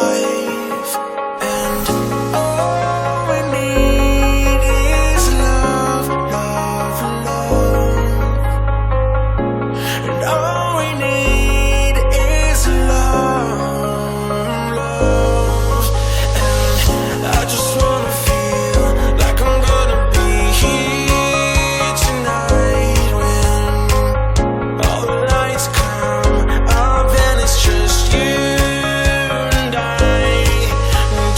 life, and all we need is love, love, love, and all we need is love, love, and I just wanna feel like I'm gonna be here tonight when all the lights come up and it's just you and I.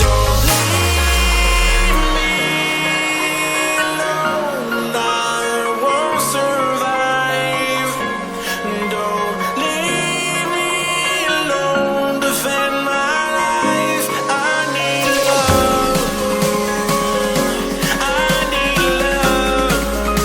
Don't leave me alone, I won't survive. Don't leave me alone, defend my life. I need love, I need love, I need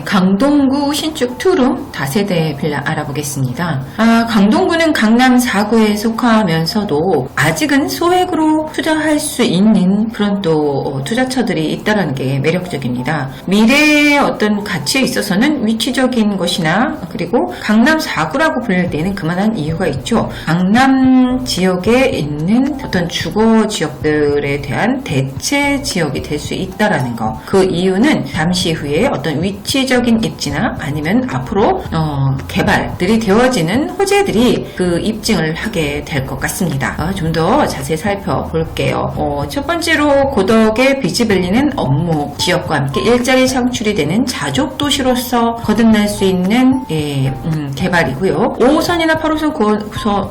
강동구 신축 투룸 다세대 빌라 알아보겠습니다. 강동구는 강남 4구에 속하면서도 아직은 소액으로 투자할 수 있는 그런 또 투자처들이 있다는 게 매력적입니다. 미래의 어떤 가치에 있어서는 위치적인 것이나 그리고 강남 4구라고 불릴 때는 그만한 이유가 있죠. 강남 지역에 있는 어떤 주거 지역들에 대한 대체 지역이 될 수 있다라는 거. 그 이유는 잠시 후에 어떤 위치적인 입지나 아니면 앞으로 개발들이 되어지는 호재들이 그 입증을 하게 될 것 같습니다. 좀 더 자세히 살펴볼게요. 첫 번째로 고덕의 비즈밸리는 업무 지역과 함께 일자리 창출이 되는 자족 도시로서 거듭날 수 있는 개발이고요. 5호선이나 8호선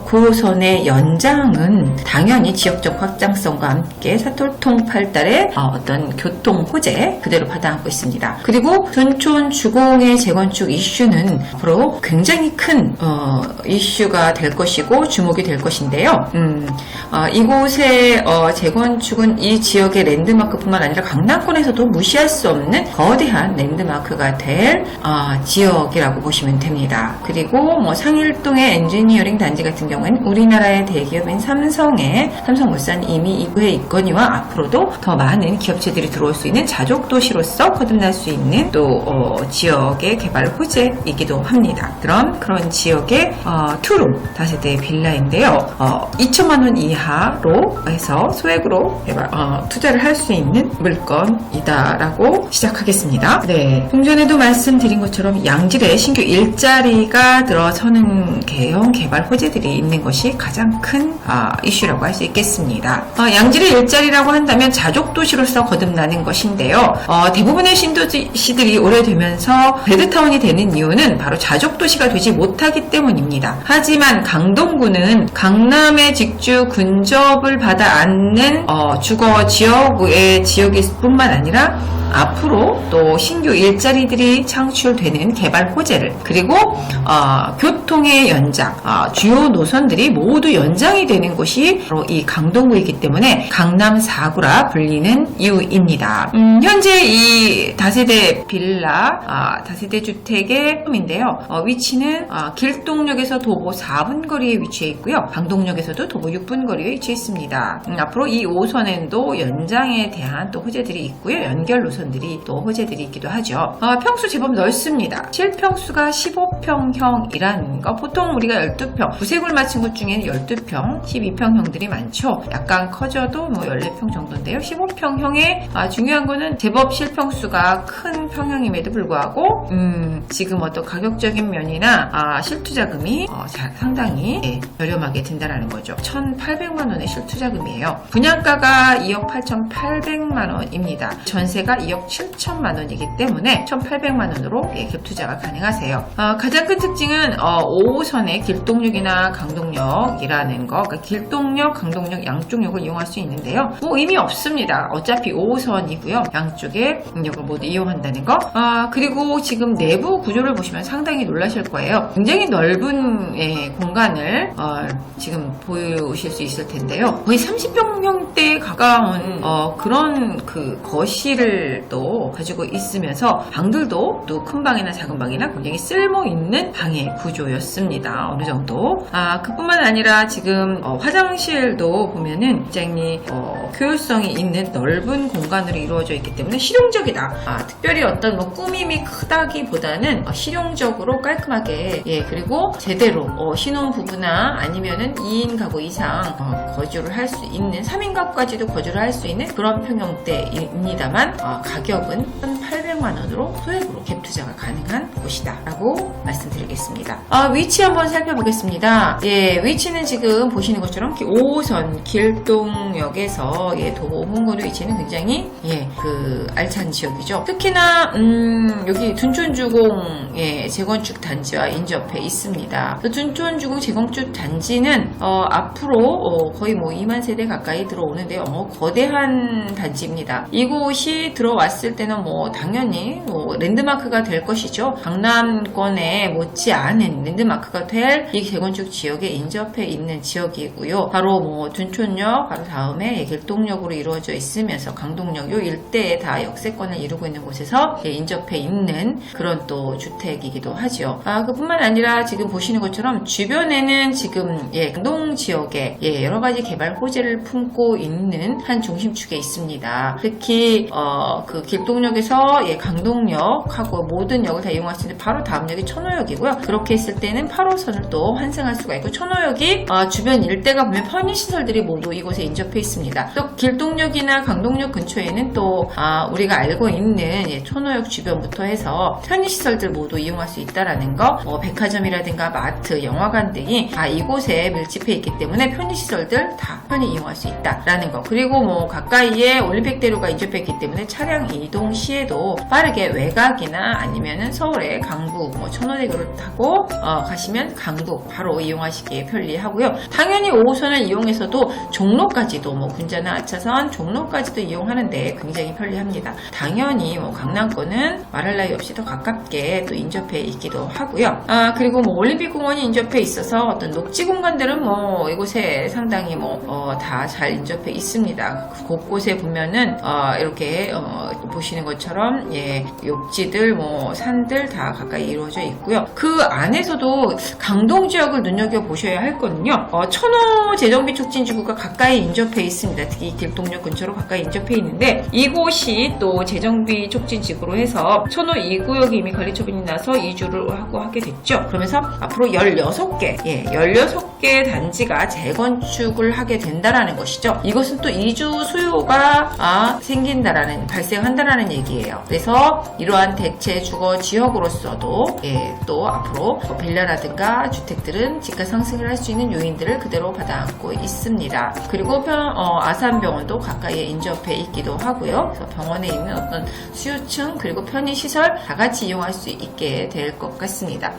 9호선의 연장은 당연히 지역적 확장성과 함께 사톨통팔달의 어떤 교통 호재 그대로 받아안고 있습니다. 그리고 둔촌 주공의 재건축 이슈는 앞으로 굉장히 큰 이슈가 될 것이고 주목이 될 것인데요. 이곳의 재건축은 이 지역의 랜드마크뿐만 아니라 강남권에서도 무시할 수 없는 거대한 랜드마크가 될 지역이라고 보시면 됩니다. 그리고 상일동의 엔지니어링 단지 같은 경우에는 우리나라의 대기업인 삼성물산 이미 이구에 있거니와 앞으로도 더 많은 기업체들이 들어올 수 있는 자족 도시로서 거듭날 수 있는 또 지역의 개발 호재이기도 합니다. 그런 지역의 투룸 다세대 빌라인데요. 2천만 원 이하로 해서 소액으로 투자를 할 수 있는 물건이다라고 시작하겠습니다. 네, 좀 전에도 말씀드린 것처럼 양질의 신규 일자리가 들어서는 개형 개발 호재들이 있는 것이 가장 큰 이슈라고 할 수 있겠습니다. 양질의 일자리라고 한다면 자족 도시로서 거듭나는 것인데요. 대부분의 신도시들이 오래되면서 베드타운이 되는 이유는 바로 자족 도시가 되지 못하기 때문입니다. 하지만 강동구는 강남의 직주 근접을 받아 안는 주거 지역의 지역일 뿐만 아니라 앞으로 또 신규 일자리들이 창출되는 개발 호재를 그리고 교통의 연장, 주요 노선들이 모두 연장이 되는 곳이 바로 이 강동구이기 때문에 강남 4구라 불리는 이유입니다. 현재 이 다세대 빌라, 다세대 주택의 인데요. 위치는 길동역에서 도보 4분 거리에 위치해 있고요. 강동역에서도 도보 6분 거리에 위치해 있습니다. 앞으로 이 5호선에도 연장에 대한 또 호재들이 있고요. 연결 노선들이 또 호재들이 있기도 하죠. 평수 제법 넓습니다. 실평수가 15평형이라는 거. 보통 우리가 12평, 구색을 맞춘 곳 중에는 12평, 12평형들이 많죠. 약간 커져도 14평 정도인데요. 15평형의 중요한 거는 제법 실평수가 큰 평형임에도 불구하고 지금 어떤 가격적인 면이나 실투자금이 상당히 저렴하게 든다는 거죠. 1,800만 원의 실투자금이에요. 분양가가 2억 8,800만 원입니다. 전세가 2억 2억 7천만 원이기 때문에 1,800만 원으로 갭 투자가 가능하세요. 가장 큰 특징은 5호선의 길동역이나 강동역이라는 거, 그러니까 길동역, 강동역 양쪽역을 이용할 수 있는데요. 뭐 의미 없습니다. 어차피 5호선이고요. 양쪽에 역을 모두 이용한다는 거. 그리고 지금 내부 구조를 보시면 상당히 놀라실 거예요. 굉장히 넓은 공간을 지금 보실 수 있을 텐데요. 거의 30평형대에 가까운 그런 그 거실을 또 가지고 있으면서 방들도 또 큰 방이나 작은 방이나 굉장히 쓸모 있는 방의 구조였습니다. 어느 정도. 그뿐만 아니라 지금 화장실도 보면은 굉장히 효율성이 있는 넓은 공간으로 이루어져 있기 때문에 실용적이다. 특별히 어떤 뭐 꾸밈이 크다기보다는 실용적으로 깔끔하게 그리고 제대로 신혼부부나 아니면은 2인 가구 이상 거주를 할 수 있는 3인 가구까지도 거주를 할 수 있는 그런 평형대입니다만 가격은 1,800만 원으로 소액으로 갭 투자가 가능한 곳이다 라고 말씀드리겠습니다. 위치 한번 살펴보겠습니다. 위치는 지금 보시는 것처럼 5호선 길동역에서 도봉구의 위치는 굉장히 그 알찬 지역이죠. 특히나 여기 둔촌주공 재건축 단지와 인접해 있습니다. 둔촌주공 재건축 단지는 앞으로 거의 뭐 2만 세대 가까이 들어오는데요. 거대한 단지입니다. 이곳이 들어왔을 때는 뭐 당연히 랜드마크가 될 것이죠. 강남권에 못지않은 랜드마크가 될 이 재건축 지역에 인접해 있는 지역이고요. 바로 뭐 둔촌역 바로 다음에 길동역으로 이루어져 있으면서 강동역 요 일대에 다 역세권을 이루고 있는 곳에서 인접해 있는 그런 또 주택이기도 하죠. 그뿐만 아니라 지금 보시는 것처럼 주변에는 지금 강동 지역에 여러 가지 개발 호재를 품고 있는 한 중심축에 있습니다. 특히 그 길동역에서 강동역하고 모든 역을 다 이용할 수 있는 바로 다음 역이 천호역이고요. 그렇게 했을 때는 8호선을 또 환승할 수가 있고 천호역이 주변 일대가 보면 편의시설들이 모두 이곳에 인접해 있습니다. 또 길동역이나 강동역 근처에는 또 우리가 알고 있는 천호역 주변부터 해서 편의시설들 모두 이용할 수 있다라는 거, 백화점이라든가 마트, 영화관 등이 다 이곳에 밀집해 있기 때문에 편의시설들 다 편히 이용할 수 있다라는 거. 그리고 뭐 가까이에 올림픽대로가 인접해 있기 때문에 차량 이동 시에도 빠르게 외곽이나 아니면은 서울의 강북, 천호대교를 타고 가시면 강북 바로 이용하시기에 편리하고요. 당연히 5호선을 이용해서도 종로까지도 군자나 아차선 종로까지도 이용하는데 굉장히 편리합니다. 당연히 강남권은 말할 나위 없이 더 가깝게 또 인접해 있기도 하고요. 그리고 올림픽공원이 인접해 있어서 어떤 녹지 공간들은 이곳에 상당히 다 잘 인접해 있습니다. 곳곳에 보면은 이렇게 보시는 것처럼 욕지들 산들 다 가까이 이루어져 있고요. 그 안에서도 강동 지역을 눈여겨 보셔야 할 거는요. 천호 재정비 촉진지구가 가까이 인접해 있습니다. 특히 길동역 근처로 가까이 인접해 있는데 이곳이 또 재정비 촉진지구로 해서 천호 2구역이 이미 관리처분이 나서 이주를 하게 됐죠. 그러면서 앞으로 16개 단지가 재건축을 하게 된다라는 것이죠. 이것은 또 이주 수요가 발생한다라는 얘기예요. 그래서 이러한 대체 주거 지역으로서도 또 앞으로 빌라라든가 주택들은 집가 상승을 할 수 있는 요인들을 그대로 받아안고 있습니다. 그리고 아산병원도 가까이에 인접해 있기도 하고요. 그래서 병원에 있는 어떤 수요층 그리고 편의시설 다 같이 이용할 수 있게 될 것 같습니다.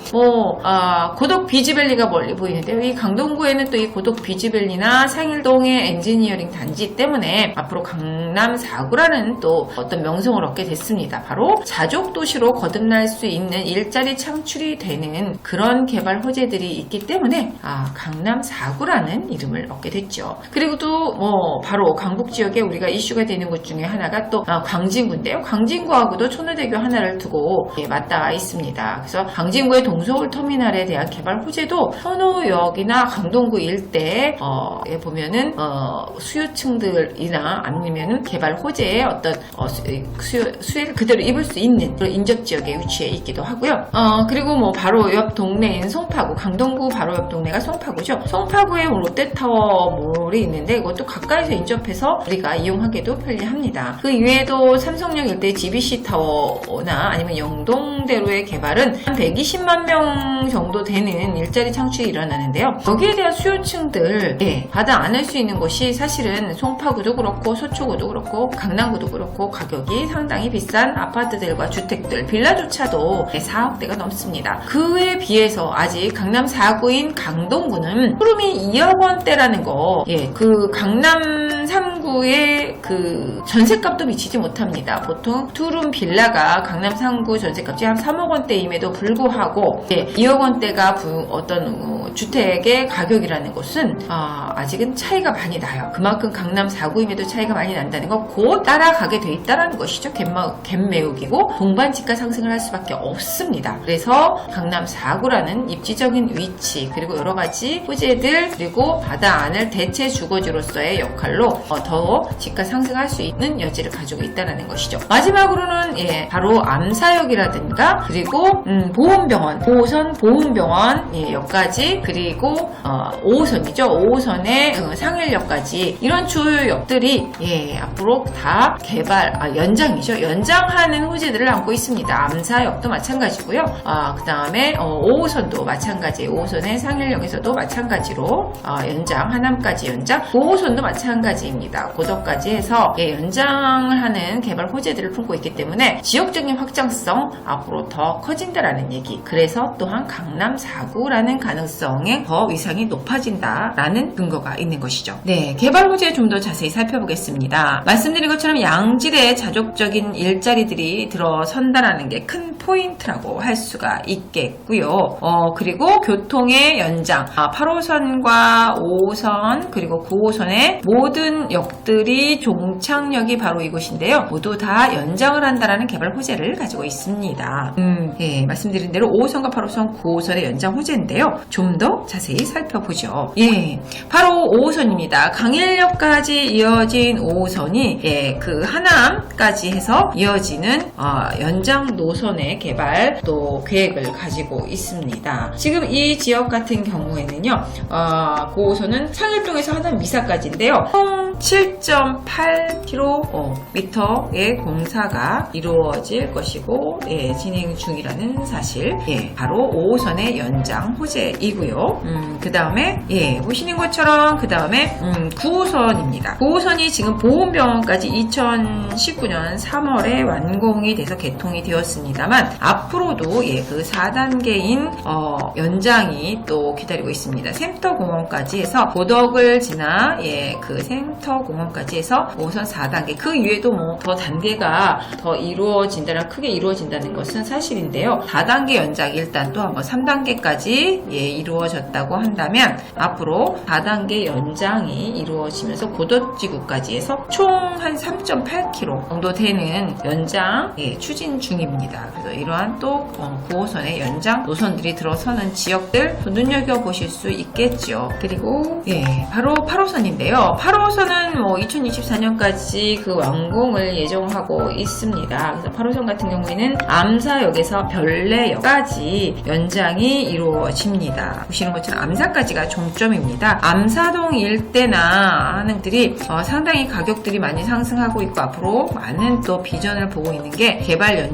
고덕 비지밸리가 멀리 보이는데요. 이 강동구에는 또 이 고덕 비지밸리나 상일동의 엔지니어링 단지 때문에 앞으로 강남 4구라는 또 어떤 명성을 얻게 됐습니다. 바로 자족 도시로 거듭날 수 있는 일자리 창출이 되는 그런 개발 호재들이 있기 때문에 강남 4구라는 이름을 얻게 됐죠. 그리고 또 바로 강북 지역에 우리가 이슈가 되는 곳 중에 하나가 또 광진구인데요. 광진구하고도 천호대교 하나를 두고 맞닿아 있습니다. 그래서 광진구의 동서울 터미널에 대한 개발 호재도 천호역이나 강동구 일대에 보면은 수요층들이나 아니면은 개발 호재의 어떤 수혜를 그대로 입을 수 있는 그런 인접 지역에 위치해 있기도 하고요. 그리고 바로 옆 동네인 송파구, 강동구 바로 옆 동네가 송파구죠. 송파구에 롯데타워몰이 있는데 이것도 가까이서 인접해서 우리가 이용하기도 편리합니다. 그 이외에도 삼성역 일대 GBC타워나 아니면 영동대로의 개발은 한 120만 명 정도 되는 일자리 창출이 일어나는데요. 여기에 대한 수요층들 받아 안을 수 있는 곳이 사실은 송파구도 그렇고 서초구도 그렇고 강남구도 그렇고 가격이 상당히 비싼 아파트들과 주택들, 빌라조차도 4억대가 넘습니다. 그에 비해서 아직 강남 4구인 강동구는 푸름이 2억 원대라는 거, 그 강남 3구의 그 전셋값도 미치지 못합니다. 보통 투룸 빌라가 강남 3구 전셋값이 한 3억 원대임에도 불구하고 2억 원대가 어떤 주택의 가격이라는 것은 아직은 차이가 많이 나요. 그만큼 강남 4구임에도 차이가 많이 난다는 거 곧 따라가게 돼 있다는 것이죠. 갭매우기고 동반지가 상승을 할 수밖에 없습니다. 그래서 강남 4구라는 입지적인 위치 그리고 여러 가지 호재들 그리고 바다 안을 대체 주거지로서의 역할로 더 지가 상승할 수 있는 여지를 가지고 있다는 것이죠. 마지막으로는 바로 암사역이라든가 그리고 보험병원, 5호선 보험병원 역까지 그리고 5호선이죠. 5호선의 상일역까지 이런 주요 역들이 앞으로 다 개발, 연장이죠. 연장하는 호재들을 안고 있습니다. 암사역도 마찬가지고요. 그 다음에 5호선도 마찬가지, 5호선의 상일역에서도 마찬가지로 연장, 하남까지 연장, 5호선도 마찬가지입니다. 고덕까지 해서 연장을 하는 개발 호재들을 품고 있기 때문에 지역적인 확장성 앞으로 더 커진다라는 얘기. 그래서 또한 강남 4구라는 가능성에 더 위상이 높아진다라는 근거가 있는 것이죠. 개발 호재 좀 더 자세히 살펴보겠습니다. 말씀드린 것처럼 양질의 자족적인 일자리들이 들어선다라는 게 큰 포인트라고 할 수가 있겠고요. 그리고 교통의 연장, 8호선과 5호선 그리고 9호선의 모든 역들이 종착역이 바로 이곳인데요. 모두 다 연장을 한다라는 개발 호재를 가지고 있습니다. 말씀드린 대로 5호선과 8호선, 9호선의 연장 호재인데요. 좀 더 자세히 살펴보죠. 바로 5호선입니다. 강일역까지 이어진 5호선이 그 하남까지 해서 이어지는 연장 노선의 개발 또 계획을 가지고 있습니다. 지금 이 지역 같은 경우에는요, 9호선은 상일동에서 하남 미사까지인데요. 총 7.8km의 공사가 이루어질 것이고 진행 중이라는 사실. 바로 5호선의 연장 호재이고요. 그 다음에 보시는 것처럼 그 다음에 9호선입니다. 9호선이 지금 보험병원까지 2019년 3월에 완공이 돼서 개통이 되었습니다만 앞으로도 그 4단계인 연장이 또 기다리고 있습니다. 센터공원까지 해서 고덕을 지나 그 센터공원까지 해서 5호선 4단계 그 이외에도 뭐 더 단계가 더 크게 이루어진다는 것은 사실인데요. 4단계 연장 일단 또 한번 3단계까지 이루어졌다고 한다면 앞으로 4단계 연장이 이루어지면서 고덕지구까지 해서 총 한 3.8km 정도 되는 연장 추진 중입니다. 그래서 이러한 또 9호선의 연장 노선들이 들어서는 지역들 눈여겨보실 수 있겠죠. 그리고 바로 8호선인데요. 8호선은 뭐 2024년까지 그 완공을 예정하고 있습니다. 그래서 8호선 같은 경우에는 암사역에서 별내역까지 연장이 이루어집니다. 보시는 것처럼 암사까지가 종점입니다. 암사동 일대나 하는들이 상당히 가격들이 많이 상승하고 있고 앞으로 많은 또 비전을 보고 있는 게 개발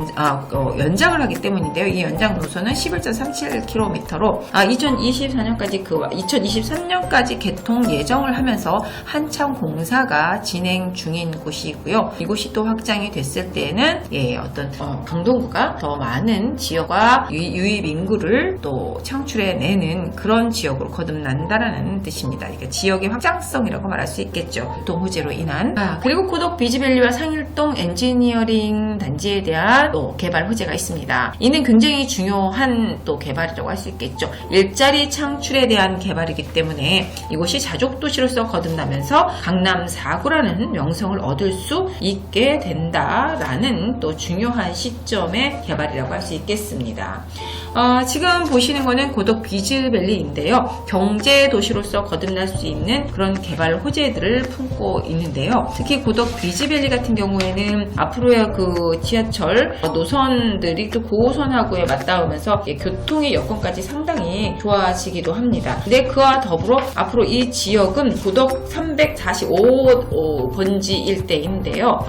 연장을 하기 때문인데요. 이 연장 노선은 11.37km로 2023년까지 개통 예정을 하면서 한참 공사가 진행 중인 곳이고요. 이곳이 또 확장이 됐을 때에는 어떤 강동구가 더 많은 지역과 유입 인구를 또 창출해내는 그런 지역으로 거듭난다라는 뜻입니다. 그러니까 지역의 확장성이라고 말할 수 있겠죠. 교통 호재로 인한. 그리고 고덕 비즈밸리와 상일동 엔지니어링 단지에 대한 또 개발 호재가 있습니다. 이는 굉장히 중요한 또 개발이라고 할 수 있겠죠. 일자리 창출에 대한 개발이기 때문에 이곳이 자족도시로서 거듭나면서 강남 4구라는 명성을 얻을 수 있게 된다라는 또 중요한 시점의 개발이라고 할 수 있겠습니다. 지금 보시는 거는 고덕 비즈밸리인데요. 경제 도시로서 거듭날 수 있는 그런 개발 호재들을 품고 있는데요. 특히 고덕 비즈밸리 같은 경우에는 앞으로의 그 지하철 노선들이 또 9호선하고에 맞닿으면서 교통의 여건까지 상당히 좋아지기도 합니다. 근데 그와 더불어 앞으로 이 지역은 고덕 345번지 일대인데요.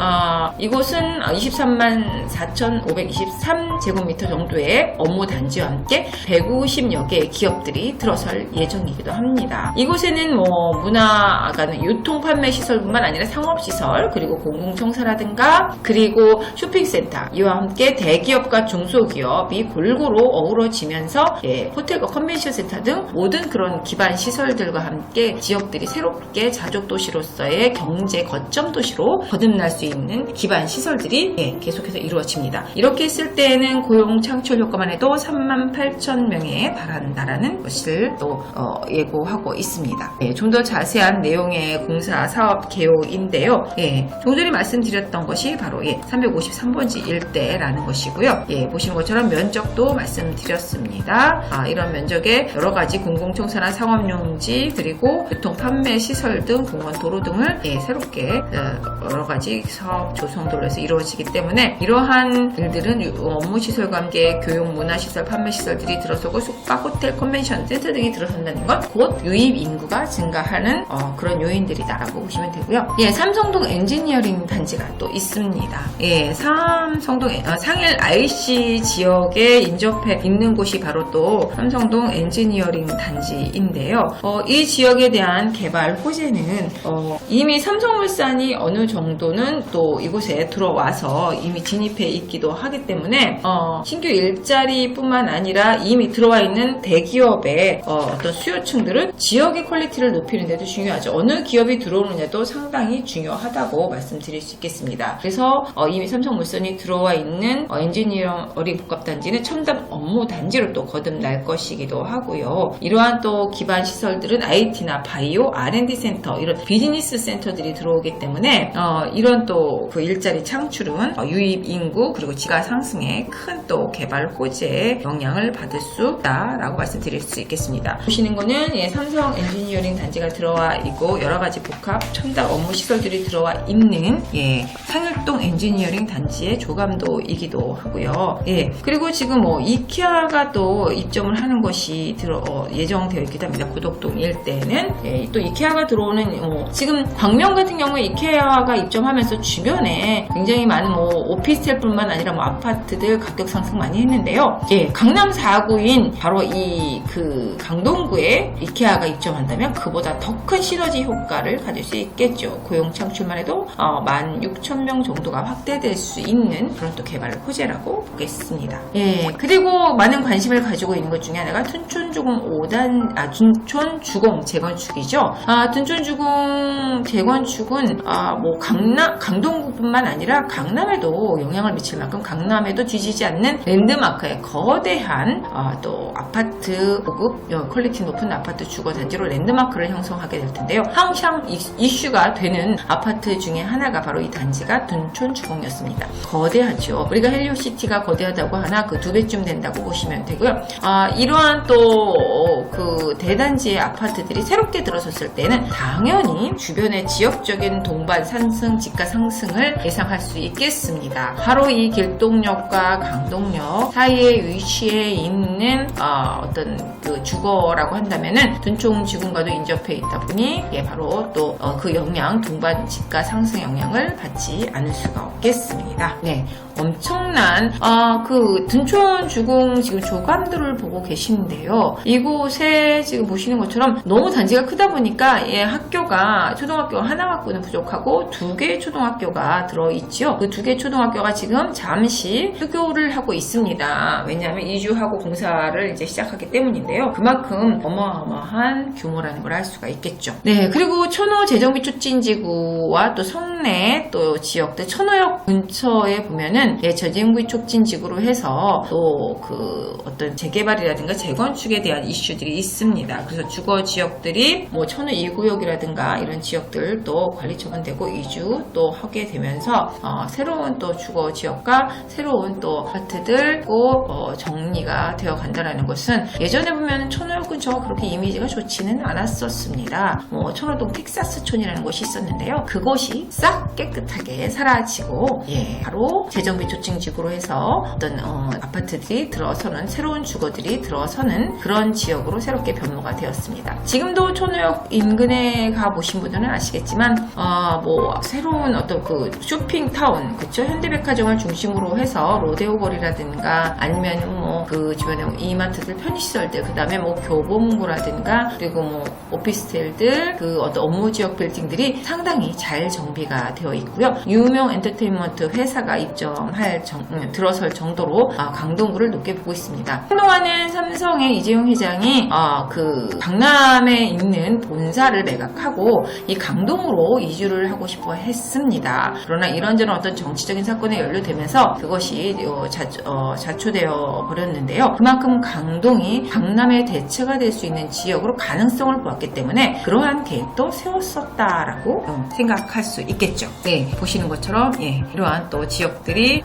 이곳은 23만 4,523제곱미터 정도의 업무 단지 단지와 함께 150여 개의 기업들이 들어설 예정이기도 합니다. 이곳에는 문화가는 유통 판매 시설뿐만 아니라 상업시설, 그리고 공공청사라든가, 그리고 쇼핑센터, 이와 함께 대기업과 중소기업이 골고루 어우러지면서 호텔과 컨벤션 센터 등 모든 그런 기반 시설들과 함께 지역들이 새롭게 자족도시로서의 경제 거점 도시로 거듭날 수 있는 기반 시설들이 계속해서 이루어집니다. 이렇게 했을 때에는 고용 창출 효과만 해도 38,000명에 달한다라는 것을 또 예고하고 있습니다. 좀 더 자세한 내용의 공사 사업 개요인데요. 좀 전에 말씀드렸던 것이 바로 353번지 일대라는 것이고요. 보시는 것처럼 면적도 말씀드렸습니다. 이런 면적에 여러 가지 공공청사나 상업용지, 그리고 교통 판매 시설 등 공원 도로 등을 새롭게 여러 가지 사업 조성도로 해서 이루어지기 때문에 이러한 일들은 업무 시설과 함께 교육, 문화 시설, 판매 시설들이 들어서고 숙박, 호텔, 컨벤션 센터 등이 들어선다는 것, 곧 유입 인구가 증가하는 그런 요인들이다라고 보시면 되고요. 삼성동 엔지니어링 단지가 또 있습니다. 삼성동 상일 IC 지역에 인접해 있는 곳이 바로 또 삼성동 엔지니어링 단지인데요. 이 지역에 대한 개발 호재는 이미 삼성물산이 어느 정도는 또 이곳에 들어와서 이미 진입해 있기도 하기 때문에 신규 일자리뿐만 아니라 이미 들어와 있는 대기업의 어떤 수요층들은 지역의 퀄리티를 높이는 데도 중요하죠. 어느 기업이 들어오느냐도 상당히 중요하다고 말씀드릴 수 있겠습니다. 그래서 이미 삼성물산이 들어와 있는 엔지니어링 복합단지는 첨단 업무 단지로 또 거듭날 것이기도 하고요. 이러한 또 기반 시설들은 IT나 바이오, R&D 센터, 이런 비즈니스 센터들이 들어오기 때문에 이런 또 그 일자리 창출은 유입 인구, 그리고 지가 상승에 큰 또 개발 호재에 영향을 받을 수 있다라고 말씀드릴 수 있겠습니다. 보시는 거는 삼성 엔지니어링 단지가 들어와 있고 여러 가지 복합 첨단 업무 시설들이 들어와 있는 상일동 엔지니어링 단지의 조감도이기도 하고요. 그리고 지금 이케아가 또 입점을 하는 것이 예정되어 있기도 합니다. 고덕동 일대는 또 이케아가 들어오는 지금 광명 같은 경우에 이케아가 입점하면서 주변에 굉장히 많은 오피스텔뿐만 아니라 아파트들 가격 상승 많이 했는데요. 강남 4구인 바로 그 강동구에 이케아가 입점한다면 그보다 더 큰 시너지 효과를 가질 수 있겠죠. 고용 창출만 해도 16,000명 정도가 확대될 수 있는 그런 또 개발 호재라고 보겠습니다. 그리고 많은 관심을 가지고 있는 것 중에 하나가 둔촌주공 둔촌주공 재건축이죠. 둔촌주공 재건축은 강동구뿐만 아니라 강남에도 영향을 미칠 만큼 강남에도 뒤지지 않는 랜드마크의 거대한 또 아파트 고급 퀄리티 높은 아파트 주거 단지로 랜드마크를 형성하게 될 텐데요. 항상 이슈가 되는 아파트 중에 하나가 바로 이 단지가 둔촌주공이었습니다. 거대하죠. 우리가 헬리오시티가 거대하다고 하나 그 2배쯤 된다고 보시면 되고요. 이러한 또 그 대단지의 아파트들이 새롭게 들어섰을 때는 당연히 주변의 지역적인 동반 상승, 집가 상승을 예상할 수 있겠습니다. 바로 이 길동역과 강동역 사이에 위치해 있는 어떤 그 주거라고 한다면은 둔촌주공과도 인접해 있다 보니 바로 또 그 영향, 동반 집가 상승 영향을 받지 않을 수가 없겠습니다. 엄청난 그 둔촌주공 지금 조감도를 보고 계시는데요. 이곳에 지금 보시는 것처럼 너무 단지가 크다 보니까 학교가 초등학교 하나 갖고는 부족하고 2개의 초등학교가 들어있죠. 그 2개의 초등학교가 지금 잠시 휴교를 하고 있습니다. 왜냐하면 이주하고 공사를 이제 시작하기 때문인데요. 그만큼 어마어마한 규모라는 걸 알 수가 있겠죠. 그리고 천호 재정비 촉진지구와 또 성내 또 지역들 천호역 근처에 보면은 재정비 촉진지구로 해서 또 그 어떤 재개발이라든가 재건축에 대한 이슈들이 있습니다. 그래서 주거 지역들이 천호 2구역이라든가 이런 지역들도 관리 처분되고 이주 또 하게 되면서 새로운 또 주거 지역과 새로운 또 아파트들 정리가 되어 간다라는 것은 예전에 보면 천호역 근처가 그렇게 이미지가 좋지는 않았었습니다. 천호동 텍사스촌이라는 곳이 있었는데요. 그곳이 싹 깨끗하게 사라지고 바로 재정비 촉진지구로 해서 어떤 아파트들이 들어서는 새로운 주거들이 들어서는 그런 지역으로 새롭게 변모가 되었습니다. 지금도 천호역 인근에 가 보신 분들은 아시겠지만 새로운 어떤 그 쇼핑타운, 그쵸? 현대백화점을 중심으로 해서 로데오 거리라든가 아니면 뭐 그 주변에 뭐 이마트들, 편의시설들, 그 다음에 뭐 교보문고라든가 그리고 뭐 오피스텔들, 그 어떤 업무 지역 빌딩들이 상당히 잘 정비가 되어 있고요. 유명 엔터테인먼트 회사가 들어설 정도로 강동구를 높게 보고 있습니다. 한동안은 삼성의 이재용 회장이 그 강남에 있는 본사를 매각하고 이 강동으로 이주를 하고 싶어 했습니다. 그러나 이런저런 어떤 정치적인 사건에 연루되면서 그것이 자초되어 버렸는데요. 그만큼 강동이 강남의 대체가 될 수 있는 지역으로 가능성을 보았기 때문에 그러한 계획도 세웠었다라고 생각할 수 있겠죠. 네, 보시는 것처럼 이러한 또 지역들이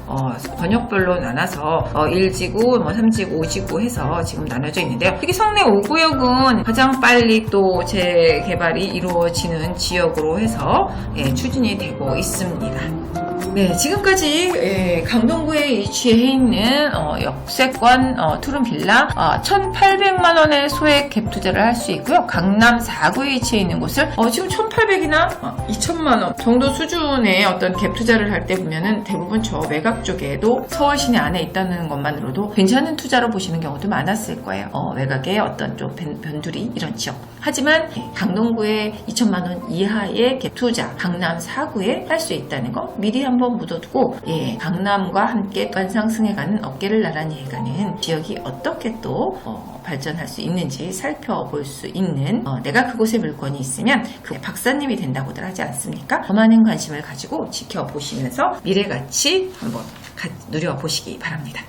번역별로 나눠서 1지구, 3지구, 5지구 해서 지금 나눠져 있는데요. 특히 성내 5구역은 가장 빨리 또 재개발이 이루어지는 지역으로 해서 추진이 되고 있습니다. 네, 지금까지 강동구에 위치해 있는 역세권 투룸 빌라 1,800만원의 소액 갭 투자를 할 수 있고요. 강남 4구에 위치해 있는 곳을 지금 1,800이나 2,000만원 정도 수준의 어떤 갭 투자를 할 때 보면은 대부분 저 외곽 쪽에도 서울 시내 안에 있다는 것만으로도 괜찮은 투자로 보시는 경우도 많았을 거예요. 외곽의 어떤 좀 변두리 이런 지역. 하지만 강동구에 2,000만원 이하의 갭 투자 강남 4구에 할 수 있다는 거 미리 한번 묻어두고 강남과 함께 반상승해가는 어깨를 나란히 해가는 지역이 어떻게 또 발전할 수 있는지 살펴볼 수 있는 내가 그곳에 물건이 있으면 그 박사님이 된다고들 하지 않습니까? 더 많은 관심을 가지고 지켜보시면서 미래가치 한번 누려보시기 바랍니다.